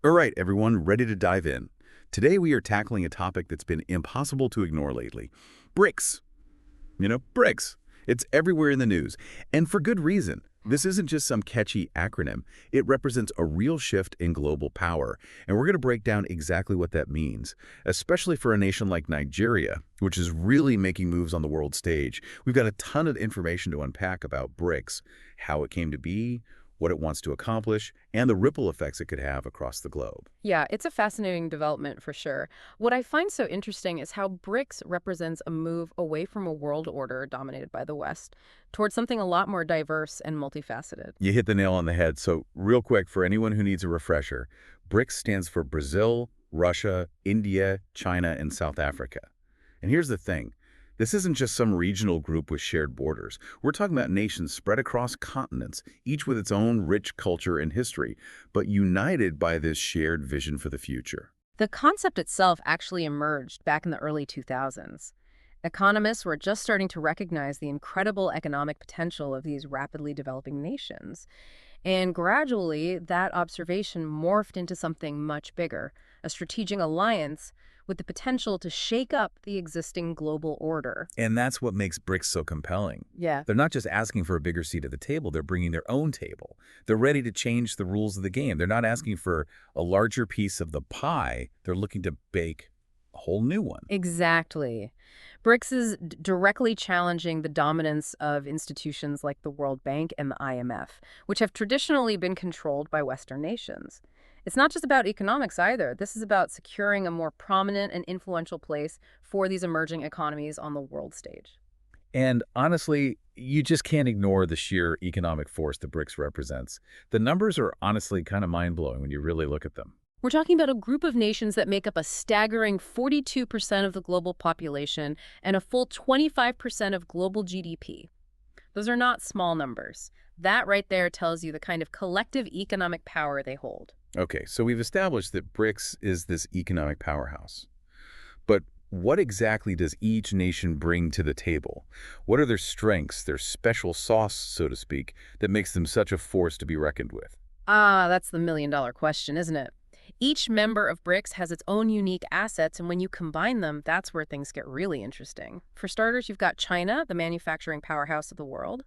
All right, everyone, ready to dive in. Today we are tackling a topic that's been impossible to ignore lately. BRICS. BRICS. It's everywhere in the news. And for good reason. This isn't just some catchy acronym. It represents a real shift in global power. And we're going to break down exactly what that means, especially for a nation like Nigeria, which is really making moves on the world stage. We've got a ton of information to unpack about BRICS, how it came to be, what it wants to accomplish, and the ripple effects it could have across the globe. Yeah, it's a fascinating development for sure. What I find so interesting is how BRICS represents a move away from a world order dominated by the West towards something a lot more diverse and multifaceted. You hit the nail on the head. So real quick, for anyone who needs a refresher, BRICS stands for Brazil, Russia, India, China, and South Africa. And here's the thing. This isn't just some regional group with shared borders. We're talking about nations spread across continents, each with its own rich culture and history, but united by this shared vision for the future. The concept itself actually emerged back in the early 2000s. Economists were just starting to recognize the incredible economic potential of these rapidly developing nations. And gradually, that observation morphed into something much bigger, a strategic alliance with the potential to shake up the existing global order. And that's what makes BRICS so compelling. Yeah. They're not just asking for a bigger seat at the table, they're bringing their own table. They're ready to change the rules of the game. They're not asking for a larger piece of the pie. They're looking to bake a whole new one. Exactly. BRICS is directly challenging the dominance of institutions like the World Bank and the IMF, which have traditionally been controlled by Western nations. It's not just about economics either. This is about securing a more prominent and influential place for these emerging economies on the world stage. And honestly, you just can't ignore the sheer economic force the BRICS represents. The numbers are honestly kind of mind-blowing when you really look at them. We're talking about a group of nations that make up a staggering 42% of the global population and a full 25% of global GDP. Those are not small numbers. That right there tells you the kind of collective economic power they hold. Okay, so we've established that BRICS is this economic powerhouse. But what exactly does each nation bring to the table? What are their strengths, their special sauce, so to speak, that makes them such a force to be reckoned with? Ah, that's the million-dollar question, isn't it? Each member of BRICS has its own unique assets, and when you combine them, that's where things get really interesting. For starters, you've got China, the manufacturing powerhouse of the world.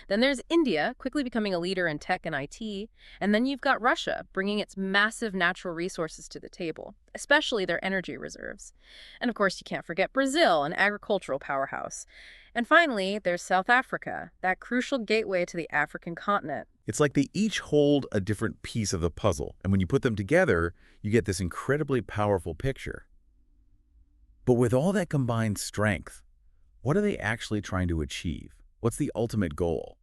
Then there's India, quickly becoming a leader in tech and IT. And then you've got Russia, bringing its massive natural resources to the table, especially their energy reserves. And of course, you can't forget Brazil, an agricultural powerhouse. And finally, there's South Africa, that crucial gateway to the African continent. It's like they each hold a different piece of the puzzle, and when you put them together, you get this incredibly powerful picture. But with all that combined strength, what are they actually trying to achieve? What's the ultimate goal?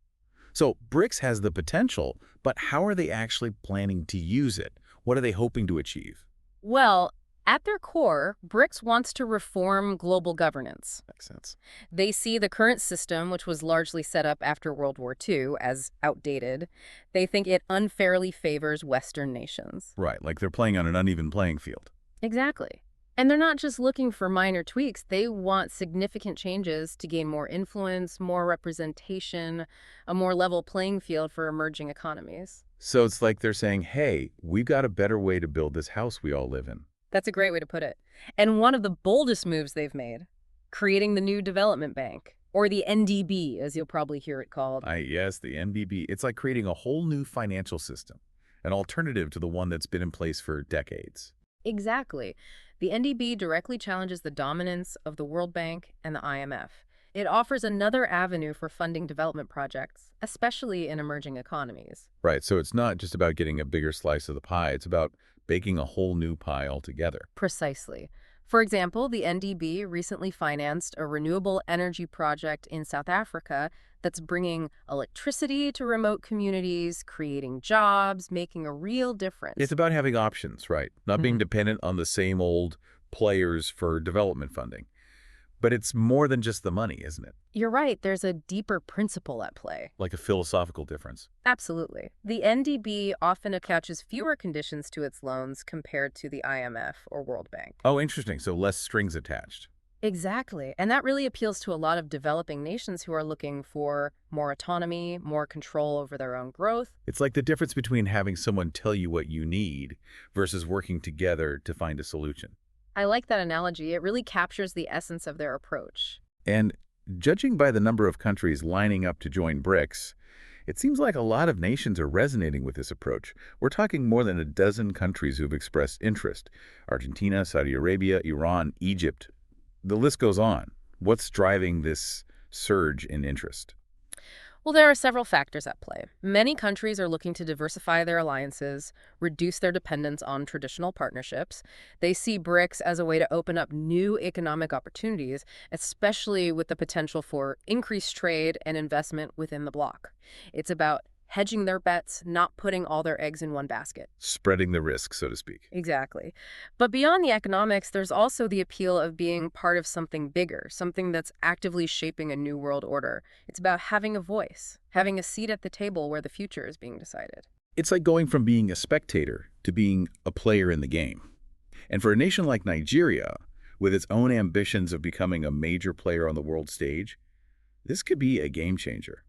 So BRICS has the potential, but how are they actually planning to use it? What are they hoping to achieve? Well, at their core, BRICS wants to reform global governance. Makes sense. They see the current system, which was largely set up after World War II, as outdated. They think it unfairly favors Western nations. Right, like they're playing on an uneven playing field. Exactly. And they're not just looking for minor tweaks. They want significant changes to gain more influence, more representation, a more level playing field for emerging economies. So it's like they're saying, hey, we've got a better way to build this house we all live in. That's a great way to put it. And one of the boldest moves they've made, creating the new development bank, or the NDB, as you'll probably hear it called. Yes, the NDB. It's like creating a whole new financial system, an alternative to the one that's been in place for decades. Exactly. The NDB directly challenges the dominance of the World Bank and the IMF. It offers another avenue for funding development projects, especially in emerging economies. Right, so it's not just about getting a bigger slice of the pie. It's about baking a whole new pie altogether. Precisely. For example, the NDB recently financed a renewable energy project in South Africa that's bringing electricity to remote communities, creating jobs, making a real difference. It's about having options, right? Not being dependent on the same old players for development funding. But it's more than just the money, isn't it? You're right, there's a deeper principle at play. Like a philosophical difference. Absolutely. The NDB often attaches fewer conditions to its loans compared to the IMF or World Bank. Oh, interesting. So less strings attached. Exactly. And that really appeals to a lot of developing nations who are looking for more autonomy, more control over their own growth. It's like the difference between having someone tell you what you need versus working together to find a solution. I like that analogy. It really captures the essence of their approach. And judging by the number of countries lining up to join BRICS, it seems like a lot of nations are resonating with this approach. We're talking more than a dozen countries who've expressed interest. Argentina, Saudi Arabia, Iran, Egypt. The list goes on. What's driving this surge in interest? Well, there are several factors at play. Many countries are looking to diversify their alliances, reduce their dependence on traditional partnerships. They see BRICS as a way to open up new economic opportunities, especially with the potential for increased trade and investment within the bloc. It's about hedging their bets, not putting all their eggs in one basket. Spreading the risk, so to speak. Exactly. But beyond the economics, there's also the appeal of being part of something bigger, something that's actively shaping a new world order. It's about having a voice, having a seat at the table where the future is being decided. It's like going from being a spectator to being a player in the game. And for a nation like Nigeria, with its own ambitions of becoming a major player on the world stage, this could be a game changer.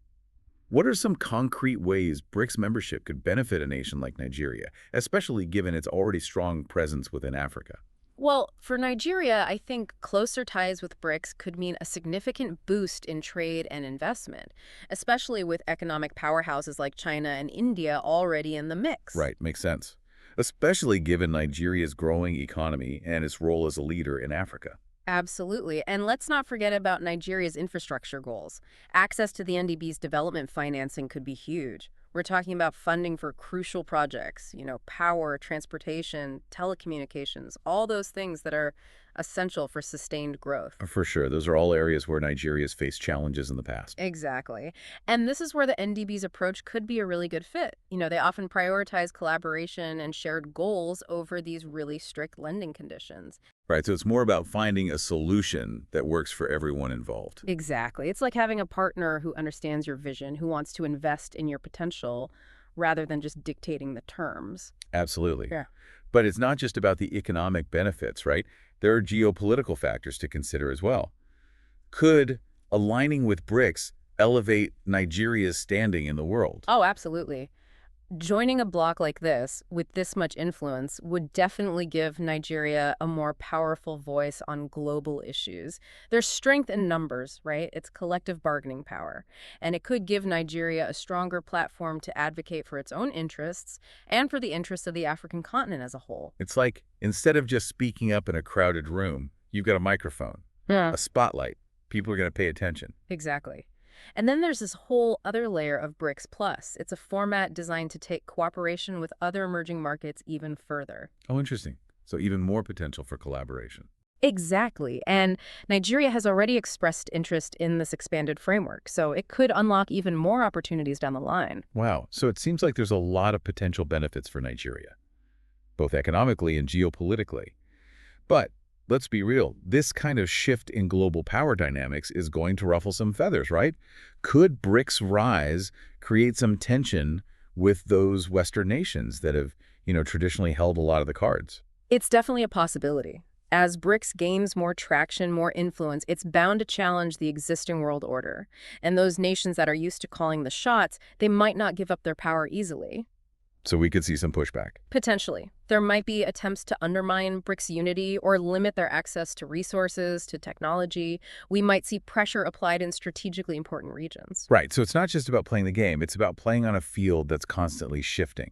What are some concrete ways BRICS membership could benefit a nation like Nigeria, especially given its already strong presence within Africa? Well, for Nigeria, I think closer ties with BRICS could mean a significant boost in trade and investment, especially with economic powerhouses like China and India already in the mix. Right, makes sense. Especially given Nigeria's growing economy and its role as a leader in Africa. Absolutely. And let's not forget about Nigeria's infrastructure goals. Access to the NDB's development financing could be huge. We're talking about funding for crucial projects, power, transportation, telecommunications, all those things that are essential for sustained growth. For sure, those are all areas where Nigeria's faced challenges in the past. Exactly. And this is where the NDB's approach could be a really good fit. They often prioritize collaboration and shared goals over these really strict lending conditions. Right, so it's more about finding a solution that works for everyone involved. Exactly. It's like having a partner who understands your vision, who wants to invest in your potential rather than just dictating the terms. Absolutely. Yeah. But it's not just about the economic benefits, right? There are geopolitical factors to consider as well. Could aligning with BRICS elevate Nigeria's standing in the world? Oh, absolutely. Joining a bloc like this, with this much influence, would definitely give Nigeria a more powerful voice on global issues. There's strength in numbers, right? It's collective bargaining power. And it could give Nigeria a stronger platform to advocate for its own interests and for the interests of the African continent as a whole. It's like instead of just speaking up in a crowded room, you've got a microphone, Yeah. a spotlight. People are going to pay attention. Exactly. And then there's this whole other layer of BRICS Plus. It's a format designed to take cooperation with other emerging markets even further. Oh, interesting. So even more potential for collaboration. Exactly. And Nigeria has already expressed interest in this expanded framework, so it could unlock even more opportunities down the line. Wow. So it seems like there's a lot of potential benefits for Nigeria, both economically and geopolitically. But let's be real, this kind of shift in global power dynamics is going to ruffle some feathers, right? Could BRICS rise create some tension with those Western nations that have, traditionally held a lot of the cards? It's definitely a possibility. As BRICS gains more traction, more influence, it's bound to challenge the existing world order. And those nations that are used to calling the shots, they might not give up their power easily. So we could see some pushback. Potentially. There might be attempts to undermine BRICS unity or limit their access to resources, to technology. We might see pressure applied in strategically important regions. Right. So it's not just about playing the game. It's about playing on a field that's constantly shifting.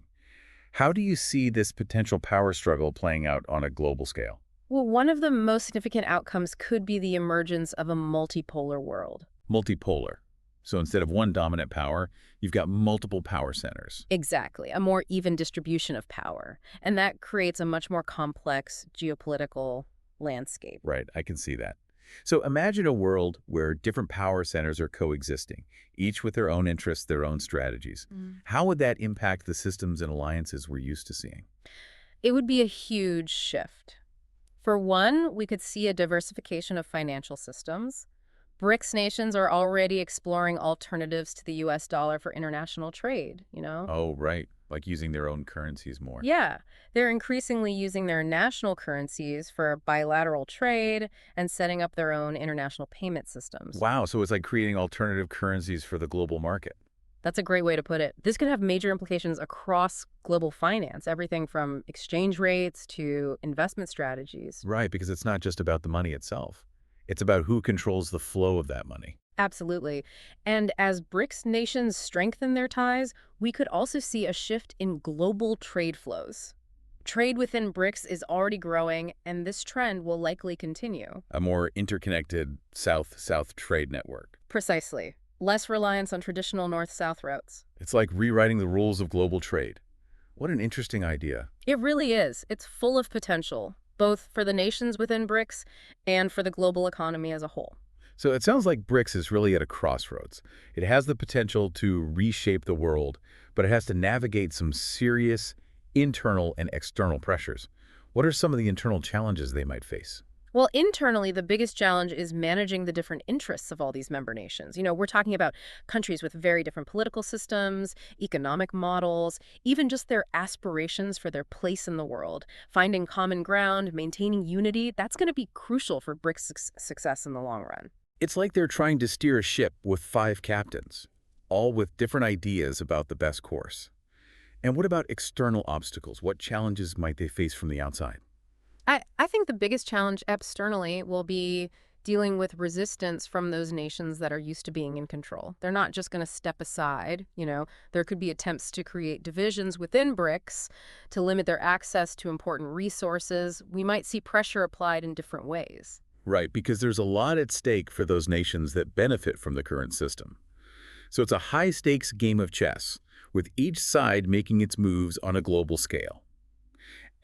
How do you see this potential power struggle playing out on a global scale? Well, one of the most significant outcomes could be the emergence of a multipolar world. Multipolar. So instead of one dominant power, you've got multiple power centers. Exactly, a more even distribution of power. And that creates a much more complex geopolitical landscape. Right, I can see that. So imagine a world where different power centers are coexisting, each with their own interests, their own strategies. How would that impact the systems and alliances we're used to seeing? It would be a huge shift. For one, we could see a diversification of financial systems. BRICS nations are already exploring alternatives to the US dollar for international trade. Oh, right. like using their own currencies more. Yeah, they're increasingly using their national currencies for bilateral trade and setting up their own international payment systems. Wow, so it's like creating alternative currencies for the global market. That's a great way to put it. This could have major implications across global finance, everything from exchange rates to investment strategies. Right, because it's not just about the money itself. It's about who controls the flow of that money. Absolutely. And as BRICS nations strengthen their ties, we could also see a shift in global trade flows. Trade within BRICS is already growing, and this trend will likely continue. A more interconnected South-South trade network. Precisely. Less reliance on traditional north-south routes. It's like rewriting the rules of global trade. What an interesting idea. It really is. It's full of potential, both for the nations within BRICS and for the global economy as a whole. So it sounds like BRICS is really at a crossroads. It has the potential to reshape the world, but it has to navigate some serious internal and external pressures. What are some of the internal challenges they might face? Well, internally, the biggest challenge is managing the different interests of all these member nations. We're talking about countries with very different political systems, economic models, even just their aspirations for their place in the world. Finding common ground, maintaining unity, that's going to be crucial for BRICS' success in the long run. It's like they're trying to steer a ship with 5 captains, all with different ideas about the best course. And what about external obstacles? What challenges might they face from the outside? I think the biggest challenge externally will be dealing with resistance from those nations that are used to being in control. They're not just going to step aside. There could be attempts to create divisions within BRICS to limit their access to important resources. We might see pressure applied in different ways. Right, because there's a lot at stake for those nations that benefit from the current system. So it's a high-stakes game of chess, with each side making its moves on a global scale.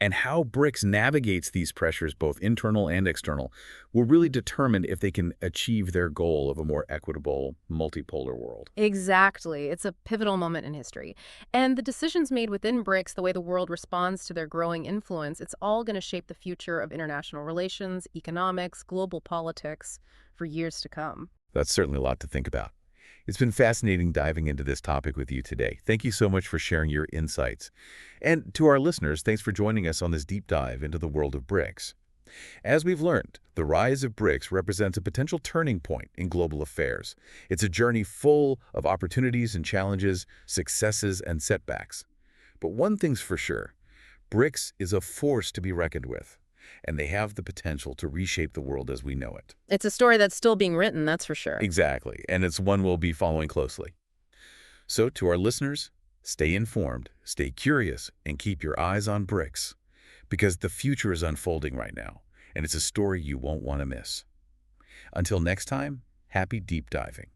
And how BRICS navigates these pressures, both internal and external, will really determine if they can achieve their goal of a more equitable, multipolar world. Exactly. It's a pivotal moment in history. And the decisions made within BRICS, the way the world responds to their growing influence, it's all going to shape the future of international relations, economics, global politics for years to come. That's certainly a lot to think about. It's been fascinating diving into this topic with you today. Thank you so much for sharing your insights. And to our listeners, thanks for joining us on this deep dive into the world of BRICS. As we've learned, the rise of BRICS represents a potential turning point in global affairs. It's a journey full of opportunities and challenges, successes and setbacks. But one thing's for sure, BRICS is a force to be reckoned with, and they have the potential to reshape the world as we know it. It's a story that's still being written, that's for sure. Exactly, and it's one we'll be following closely. So to our listeners, stay informed, stay curious, and keep your eyes on BRICS, because the future is unfolding right now, and it's a story you won't want to miss. Until next time, happy deep diving.